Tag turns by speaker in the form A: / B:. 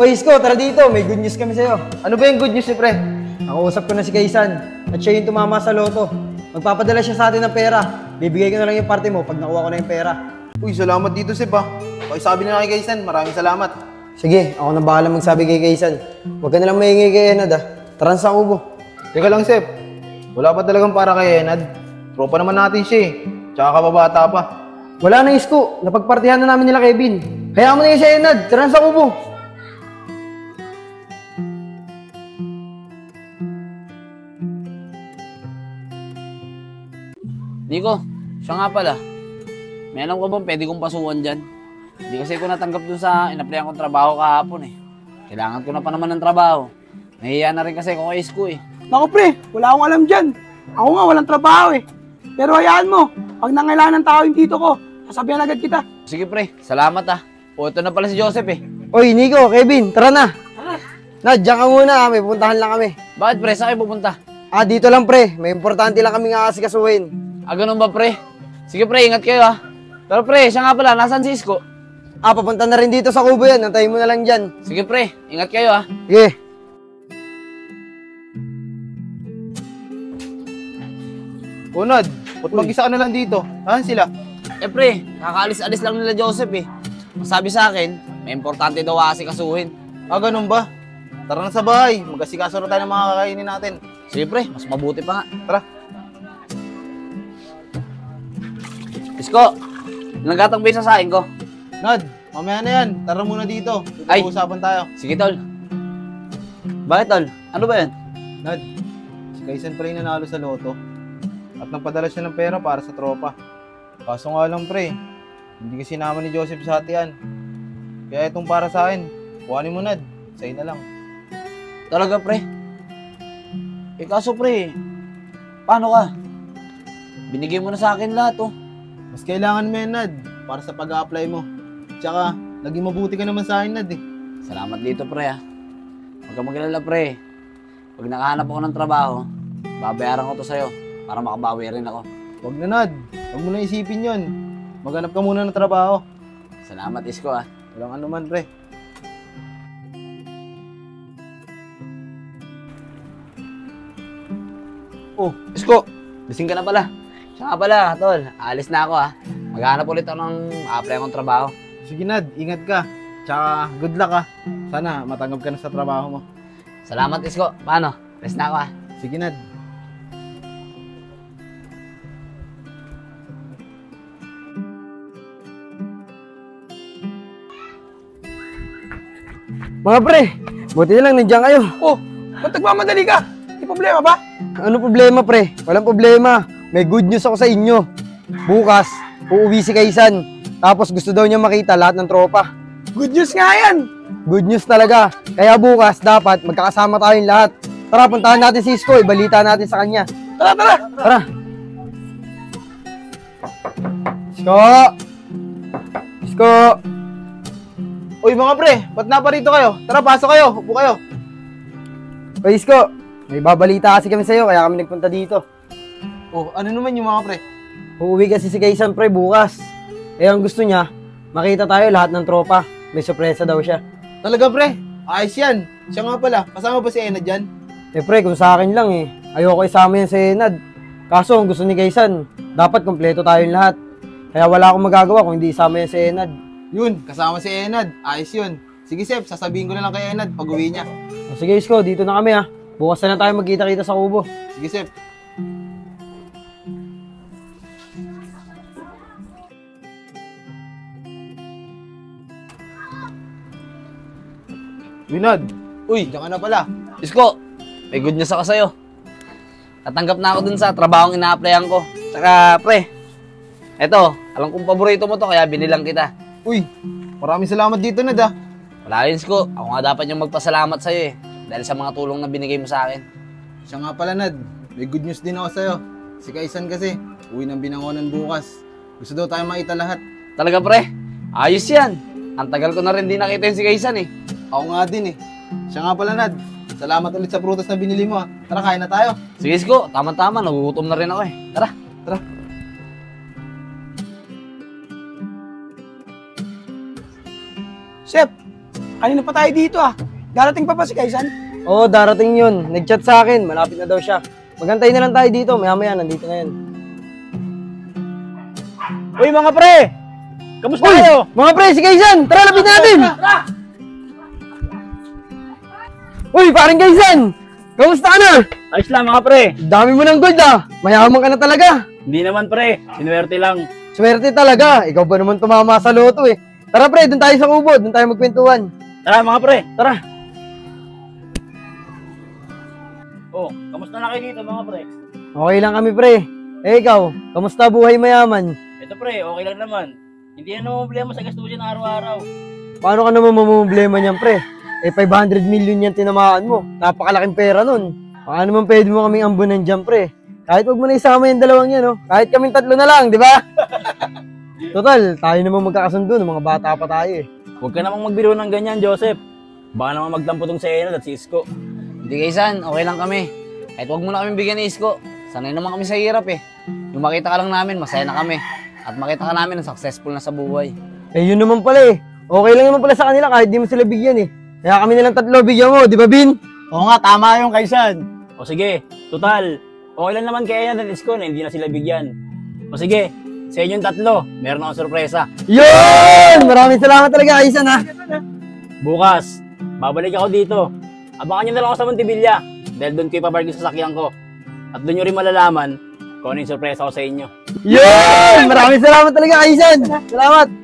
A: Hoy, Isko, tara dito. May good news kami sa'yo.
B: Ano ba yung good news ni pre?
A: Nakausap ko na si Kaysan at siya yung tumama sa loto. Magpapadala siya sa atin ng pera. Bibigay ko na lang yung parte mo pag nakuha ko na yung pera.
B: Uy, salamat dito, Sip ah. Pakisabi na kay Kaysan, maraming salamat.
A: Sige, ako na bahala magsabi kay Kaysan. Huwag ka na lang maingay kay Enad ah. Tara sa kubo.
B: Teka lang, Sip. Wala pa talagang para kay Enad. Tropa naman natin siya eh. Tsaka kababata pa.
A: Wala na, Isko. Napagpartihan na namin nila Kevin. Hayaan mo na yun si Enad. Tara sa kubo.
C: Nico, siya nga pala. May alam ko bang pwede kong pasukan dyan? Hindi kasi ko natanggap dun sa inaplayan kong trabaho kahapon eh. Kailangan ko na pa naman ng trabaho. Nahiya na rin kasi ako kay Isko eh.
D: Naku pre, wala akong alam dyan. Ako nga walang trabaho eh. Pero hayaan mo, pag nangailangan ng tao yung tito ko, sasabihan agad kita.
C: Sige pre, salamat ah. O ito na pala si Joseph eh.
A: Oy, Nico, Kevin, tara na. Nad, diyan ka muna. May pupuntahan lang kami.
C: Bakit pre, saan kayo pupunta?
A: Dito lang pre. May importante lang kami nga asikasuhin.
C: Ganun ba pre? Sige pre, ingat kayo ah. Pero pre, siya nga pala, nasan si Isko?
A: Papunta na rin dito sa kubo yan. Antayin mo na lang dyan.
C: Sige pre, ingat kayo ah.
A: Sige.
B: Unad, ba't mag-isa ka na lang dito? Saan sila?
C: Pre, kakaalis-alis lang nila Joseph eh. Masabi sa akin, may importante daw asikasuhin.
B: Ganun ba? Tara na sa bahay. Mag-asikaso na tayo ng mga kakainin natin.
C: Sige pre, mas mabuti pa nga.
B: Tara.
C: Isko, nanggatang ba yung sasahin ko?
B: Nad, mamaya na yan. Tara muna dito.
C: Ay.
B: Usapan tayo.
C: Sige tol. Bakit tol? Ano ba yan?
B: Nad, si Kaysan pala yung nanalo sa loto. At nagpadala siya ng pera para sa tropa. Kaso nga lang pre, hindi kasi naman ni Joseph sa hatian. Kaya itong para sa akin, kuhanin mo Nad. Sa'yo na lang.
C: Talaga pre? Kaso pre, paano ka? Binigay mo na sa akin lahat oh.
B: Mas kailangan mo yan Nad, para sa pag-a-apply mo. Tsaka, naging mabuti ka naman sa akin Nad eh.
C: Salamat dito pre ah. Huwag ka mag-alala pre. Pag nakahanap ako ng trabaho, babayaran ko to sa'yo para makabawi rin ako.
B: Huwag na Nad, huwag mo na isipin yon. Maghanap ka muna ng trabaho.
C: Salamat Isko ah.
B: Walang anuman pre.
C: Oh, Isko, gising ka na pala. Siya nga pala, tol. Alis na ako ah. Maghanap ulit ako ng apply akong trabaho.
B: Sige Nad, ingat ka. Tsaka good luck ah. Sana matanggap ka na sa trabaho mo.
C: Salamat Isko. Paano? Alis na ako ah.
B: Sige Nad.
A: Mga pre, buti na lang nandiyan kayo.
D: Oh, ba't nagmamadali ka? May problema ba?
A: Ano problema pre? Walang problema. May good news ako sa inyo. Bukas, uuwi si Kaysan. Tapos gusto daw niya makita lahat ng tropa.
D: Good news nga yan.
A: Good news talaga. Kaya bukas, dapat magkakasama tayong lahat. Tara, puntahan natin si Isko. Ibalita natin sa kanya.
D: Tara, tara.
A: Tara. Isko! Isko!
B: Uy mga pre, ba't naparito kayo? Tara, pasok kayo. Upo kayo.
A: Oy, Isko. May babalita kasi kami sa'yo, kaya kami nagpunta dito.
B: Oh, ano naman yung mga pre?
A: Uuwi kasi si Kaysan pre bukas. Ang gusto niya, makita tayo lahat ng tropa. May sorpresa daw siya.
B: Talaga pre, ayos yan. Siya nga pala, kasama ba si Enad dyan?
A: Pre, kung sa akin lang ayoko isama yan si Enad. Kaso, ang gusto ni Kaysan, dapat kompleto tayong lahat. Kaya wala akong magagawa kung hindi isama yan si Enad.
B: Yun, kasama si Enad. Ayos yun. Sige Sep, sasabihin ko na lang kay Enad pag uwi niya.
A: Sige Isko, dito na kami Bukas na tayo magkita-kita sa kubo.
B: Sige Sep. Winad,
C: Uy,
B: diyan ka na pala.
C: Isko, may good news ako sa'yo. Natanggap na ako dun sa trabahong ina-applyan ko. Saka, pre, eto, alam kong paborito mo to, kaya binilang kita.
B: Uy, maraming salamat dito Nad ah.
C: Wala yun, Isko. Ako nga dapat yung magpasalamat sa'yo eh. Dahil sa mga tulong na binigay mo sa akin.
B: Siya nga pala Nad, may good news din ako sa'yo. Si Kaysan kasi, uwi ng Binangonan bukas. Gusto daw tayo makita lahat.
C: Talaga, pre? Ayos yan. Ang tagal ko na rin di nakita yung si Kaysan eh.
B: Ako nga din eh. Siya nga pala Nad, salamat ulit sa prutas na binili mo Tara, kain na tayo.
C: Sige, Isko. Tama-tama. Nagugutom na rin ako eh. Tara.
B: Tara.
D: Chef, Kanina pa tayo dito ah. Darating pa si Kaisan?
A: Oo, darating yun. Nag-chat sa akin, malapit na daw siya. Magantay na lang tayo dito, maya-maya nandito na yan.
E: Uy mga pre! Kamusta
A: Uy!
E: kayo?
A: Mga pre, si Kaisan! Tara, lapit natin! Uy, parang Kaisan! Kamusta ka na?
E: Ayos lang mga pre.
A: Dami mo ng gold ah! Mayaman ka na talaga!
E: Hindi naman pre, sinuwerte lang.
A: Swerte talaga! Ikaw ba naman tumama sa loto eh? Tara pre, doon tayo sa kubo, doon tayo magkwentuhan.
E: Tara mga pre.
A: Tara!
E: Oh, kamusta na kayo dito mga pre?
A: Okay lang kami pre. Eh ikaw, kamusta buhay mayaman?
E: Ito pre, okay lang naman. Hindi na problema sa gastusin araw-araw.
A: Paano ka naman mamumblema niyan pre? Eh 500 million yan tinamaan mo. Napakalaking pera nun. Baka naman pwede mo kaming ambunan dyan pre. Kahit wag mo na isama yung dalawang yan, no? Kahit kaming tatlo na lang, di ba? Total, tayo naman magkakasundo ng mga bata pa tayo eh.
E: Huwag ka namang magbiro ng ganyan, Joseph. Baka naman magtampo tong si Enad at si Isko.
C: Hindi Kaysan, okay lang kami. Kahit wag mo na kami bigyan ni Isko. Sanay naman kami sa hirap eh. Yung makita ka lang namin, masaya na kami. At makita ka namin na successful na sa buhay.
A: Eh yun naman pala eh. Okay lang naman pala sa kanila kahit di mo sila bigyan eh. Kaya kami nilang tatlo bigyan mo, di ba Bin?
E: Oo nga, tama yung Kaisan. O sige, total. Okay lang naman kay Enad at Isko na hindi na sila bigyan. O sige, sa inyong tatlo, meron akong sorpresa.
A: Yun! Maraming salamat talaga Kaisan ha.
E: Bukas, babalik ako dito. Abangan nyo na lang ako sa Montevilla dahil doon ko ipapark yung sasakyan ko. At doon nyo rin malalaman kung ano yung sorpresa ko sa inyo.
A: Yun! Maraming salamat talaga Kaisan. Salamat!